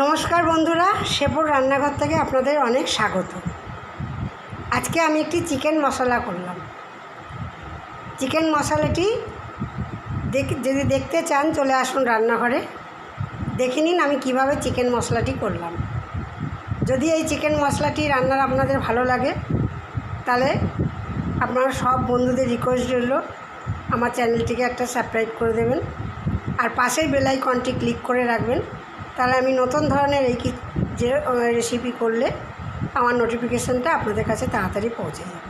নমস্কার বন্ধুরা, শেপুর রান্নাঘর থেকে আপনাদের অনেক স্বাগত। আজকে আমি একটি চিকেন মশলা করলাম। চিকেন মশলাটি যদি দেখতে চান চলে আসুন রান্নাঘরে, দেখে নিন আমি কিভাবে চিকেন মশলাটি করলাম। যদি এই চিকেন মশলাটি রান্নার আপনাদের ভালো লাগে তাহলে আপনারা সব বন্ধুদের রিকোয়েস্ট রইল আমার চ্যানেলটিকে একটা সাবস্ক্রাইব করে দেবেন আর পাশের বেল আইকনটি ক্লিক করে রাখবেন, তাহলে আমি নতুন ধরনের যে রেসিপি করলে আমার নোটিফিকেশানটা আপনাদের কাছে তাড়াতাড়ি পৌঁছে যাবে।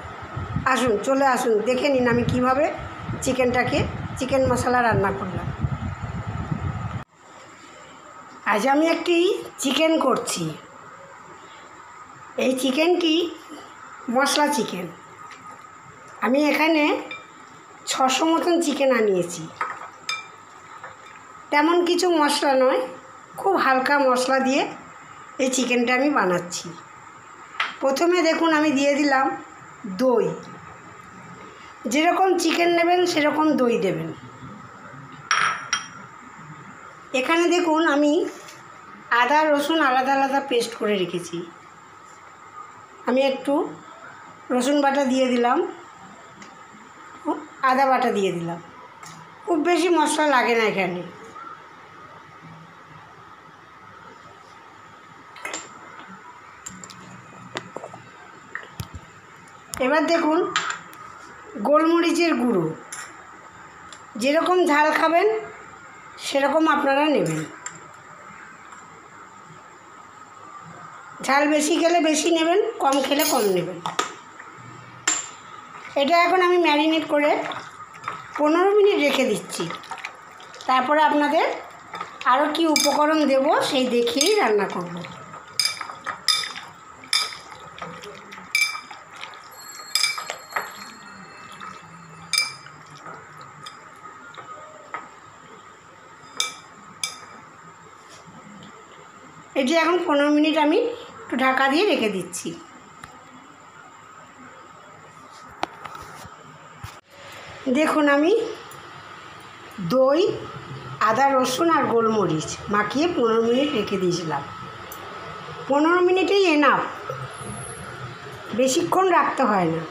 আসুন, চলে আসুন, দেখে নিন আমি কিভাবে চিকেন মশলা রান্না করলাম। আজ আমি একটি চিকেন করছি। এই চিকেনটি মশলা চিকেন। আমি এখানে 600 মতন চিকেন আনিয়েছি। তেমন কিছু মশলা নয়, খুব হালকা মশলা দিয়ে এই চিকেনটা আমি বানাচ্ছি। প্রথমে দেখুন আমি দিয়ে দিলাম দই। যেরকম চিকেন নেবেন সেরকম দই দেবেন। এখানে দেখুন আমি আদা রসুন আলাদা আলাদা পেস্ট করে রেখেছি। আমি একটু রসুন বাটা দিয়ে দিলাম, আদা বাটা দিয়ে দিলাম। খুব বেশি মশলা লাগে না এখানে। এবার দেখুন গোলমরিচের গুঁড়ো। যেরকম ঝাল খাবেন সেরকম আপনারা নেবেন। ঝাল বেশি খেলে বেশি নেবেন, কম খেলে কম নেবেন। এটা এখন আমি ম্যারিনেট করে 15 মিনিট রেখে দিচ্ছি। তারপরে আপনাদের আরও কি উপকরণ দেব সেই দেখিয়েই রান্না করব। এটি এখন 15 মিনিট আমি একটু ঢাকা দিয়ে রেখে দিচ্ছি। দেখুন আমি দই আদা রসুন আর গোলমরিচ মাখিয়ে 15 মিনিট রেখে দিয়েছিলাম। 15 মিনিটেই এনাফ, বেশিক্ষণ রাখতে হয় না।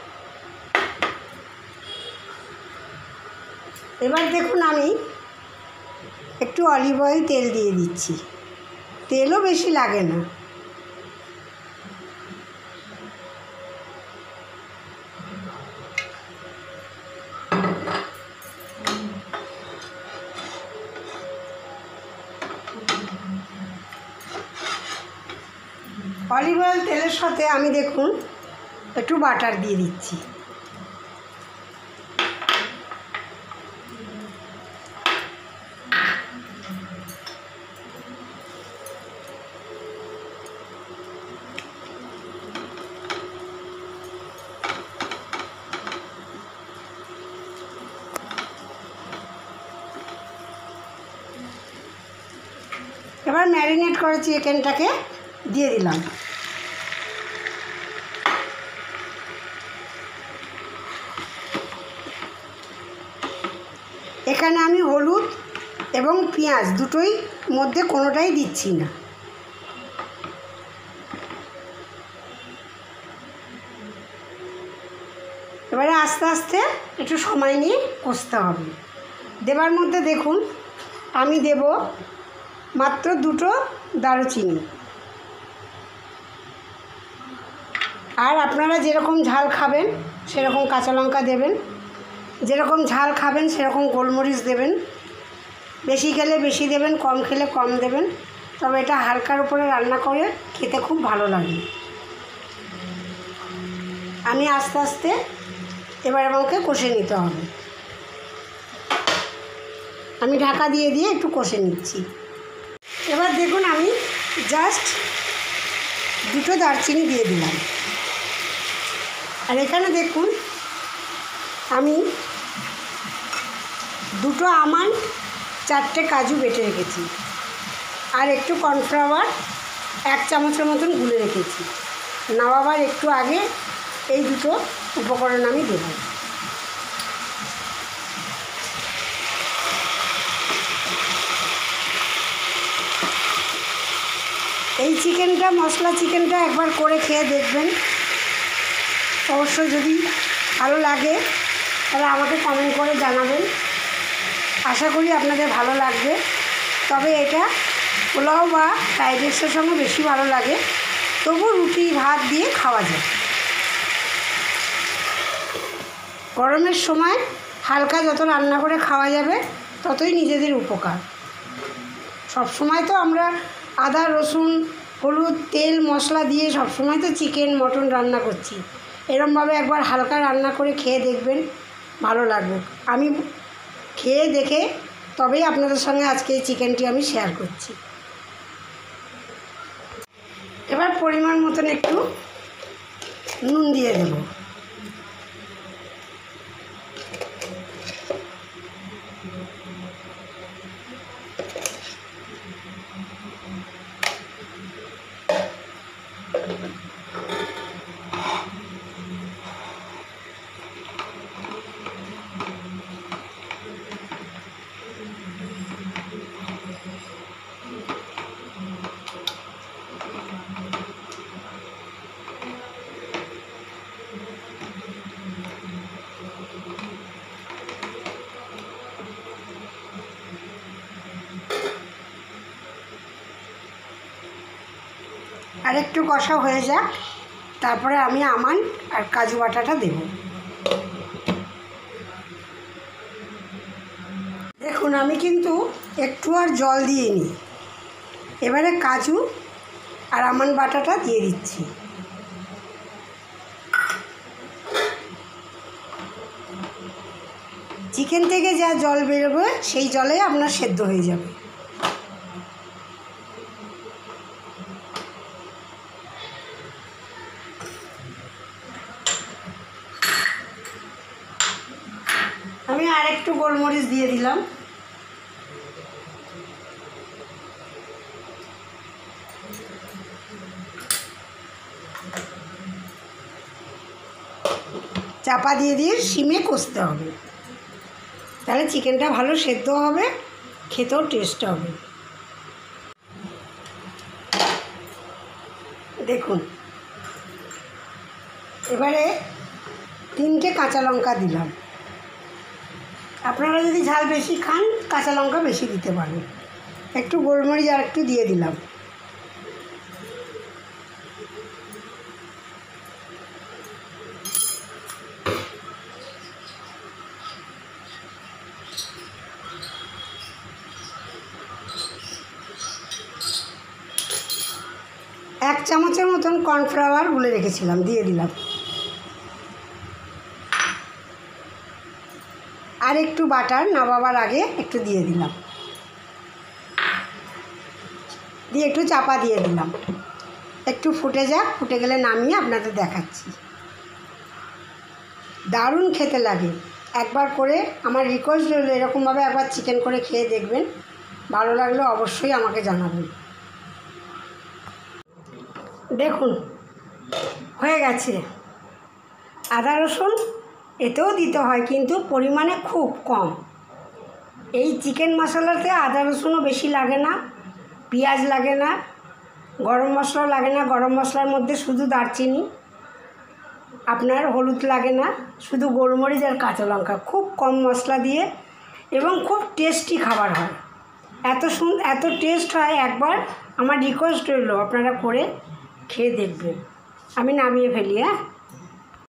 এবার দেখুন আমি একটু অলিভ অয়েল তেল দিয়ে দিচ্ছি। তেলও বেশি লাগে না। অলিভ অয়েল তেলের সাথে আমি দেখুন একটু বাটার দিয়ে দিচ্ছি। এবার ম্যারিনেট করে চিকেনটাকে দিয়ে দিলাম। এখানে আমি হলুদ এবং পেঁয়াজ দুটোই মধ্যে কোনোটাই দিচ্ছি না। এবারে আস্তে আস্তে একটু সময় নিয়ে কষতে হবে। দেবার মধ্যে দেখুন আমি দেব মাত্র 2টো দারুচিনি। আর আপনারা যেরকম ঝাল খাবেন সেরকম কাঁচা লঙ্কা দেবেন, যেরকম ঝাল খাবেন সেরকম গোলমরিচ দেবেন। বেশি খেলে বেশি দেবেন, কম খেলে কম দেবেন। তবে এটা হালকার উপরে রান্না করে খেতে খুব ভালো লাগে। আমি আস্তে আস্তে এবার আমাকে কষে নিতে হবে। আমি ঢাকা দিয়ে দিয়ে একটু কষে নিচ্ছি। এবার দেখুন আমি জাস্ট 2টো দারচিনি দিয়ে দিলাম। আর এখানে দেখুন আমি 2টো আমন্ড 4টে কাজু বেটে রেখেছি আর একটু কর্নফ্লাওয়ার 1 চামচের মতন গুলে রেখেছি। নামাবার একটু আগে এই 2টো উপকরণ আমি দেব। এই চিকেনটা, মশলা চিকেনটা একবার করে খেয়ে দেখবেন। অবশ্যই যদি ভালো লাগে তাহলে আমাকে কমেন্ট করে জানাবেন। আশা করি আপনাদের ভালো লাগবে। তবে এটা পোলাও বা ফ্রাইড রাইসের সঙ্গে বেশি ভালো লাগে, তবু রুটি ভাত দিয়ে খাওয়া যায়। গরমের সময় হালকা যত রান্না করে খাওয়া যাবে ততই নিজেদের উপকার। সব সময় তো আমরা আদা রসুন হলুদ তেল মশলা দিয়ে সব সময় তো চিকেন মটন রান্না করছি। এরমভাবে একবার হালকা রান্না করে খেয়ে দেখবেন, ভালো লাগবে। আমি খেয়ে দেখে তবেই আপনাদের সঙ্গে আজকে এই চিকেনটি আমি শেয়ার করছি। এবার পরিমাণ মতন একটু নুন দিয়ে দেব। আর একটু কষা হয়ে যাক, তারপরে আমি আমান আর কাজু বাটাটা দেব। দেখুন আমি কিন্তু একটু আর জল দিইনি। এবারে কাজু আর আমান বাটাটা দিয়ে দিচ্ছি। চিকেন থেকে যা জল বেরোবে সেই জলে আপনার সেদ্ধ হয়ে যাবে। আমি আর একটু গোলমরিচ দিয়ে দিলাম। চাপা দিয়ে সিমে কষতে হবে, তাহলে চিকেনটা ভালো সেদ্ধ হবে, খেতেও টেস্ট হবে। দেখুন এবারে 3টে কাঁচা লঙ্কা দিলাম। আপনারা যদি ঝাল বেশি খান কাঁচা লঙ্কা বেশি দিতে পারেন। একটু গোলমরিচ আর একটু দিয়ে দিলাম। এক চামচের মতন কর্নফ্লাওয়ার গুলে রেখেছিলাম, দিয়ে দিলাম। আর একটু বাটার নামাবার আগে একটু দিয়ে দিলাম, দিয়ে একটু চাপা দিয়ে দিলাম। একটু ফুটে যাক, ফুটে গেলে নামিয়ে আপনাদের দেখাচ্ছি। দারুণ খেতে লাগে। একবার করে আমার রিকোয়েস্ট রইল এরকমভাবে একবার চিকেন করে খেয়ে দেখবেন, ভালো লাগলে অবশ্যই আমাকে জানাবেন। দেখুন হয়ে গেছে। আদা রসুন এতেও দিতে হয় কিন্তু পরিমাণে খুব কম। এই চিকেন মশলাতে আদা রসুনও বেশি লাগে না, পেঁয়াজ লাগে না, গরম মশলাও লাগে না। গরম মশলার মধ্যে শুধু দারচিনি, আপনার হলুদ লাগে না, শুধু গোলমরিচ আর কাঁচা লঙ্কা। খুব কম মশলা দিয়ে এবং খুব টেস্টি খাবার হয়। এত টেস্ট হয়। একবার আমার রিকোয়েস্ট রইল আপনারা করে খেয়ে দেখবেন। আমি নামিয়ে ফেলি।